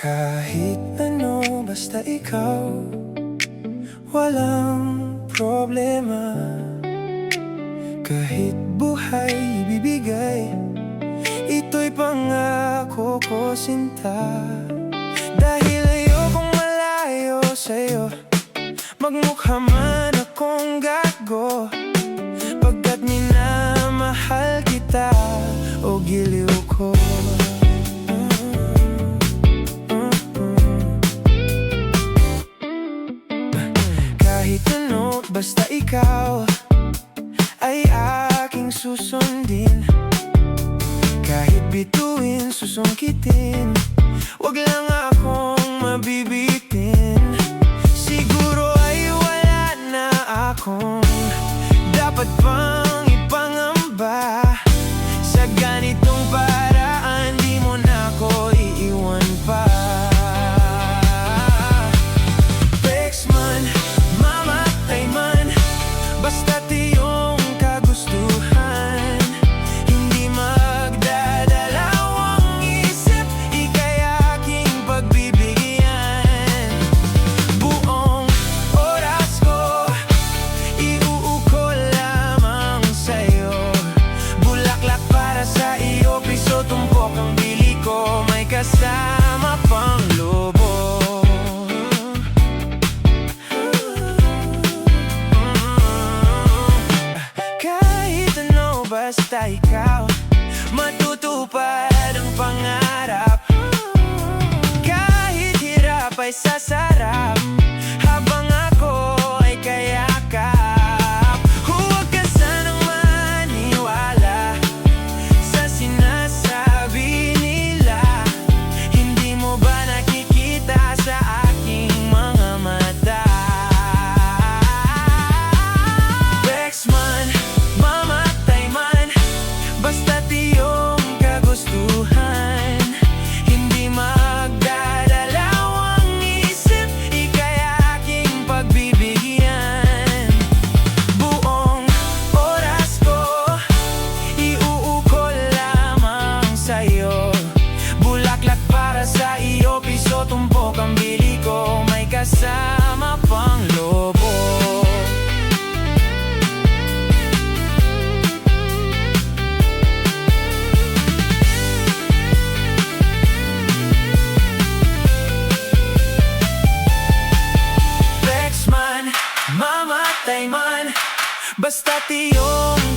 Kahit ano, basta ikaw, walang problema. Kahit buhay ibibigay, ito'y pangako ko, sinta. Dahil ayokong malayo sa'yo, magmukha man akong gago, pagkat minamahal kita, o giliw ko. Kahit ano, basta ikaw ay aking susundin. Kahit bituin, susungkitin, wag lang akong mabibitin. Siguro ay wala na akong dapat pang ipangamba. Sa ganitong paraan, di mo na ako iiwan pa. Pex man, mamatay man, basta't iyong kagustuhan. Hindi magdadalawang isip, ika'y aking pagbibigyan. Buong oras ko, iuukol lamang sa'yo. Bulaklak para sa iyo, piso tumpok ang bili ko, may kasama pang lobo. Kahit ano, basta ikaw, matutupad ang pangarap. Kahit hirap ay sasarap, habang ako ay kayakap. Huwag ka sanang maniwala sa sinasabi nila. Hindi mo ba nakikita sa aking mga mata? Pex man, mamatay man, basta't iyong kagustuhan. Hindi magdadalawang isip, ika'y aking pagbibigyan. Buong oras ko, iuukol lamang sa'yo. Bulaklak para sa iyo, piso tumpok ang bili ko, may kasama pang lobo. Pex man, mamatay man, basta't iyong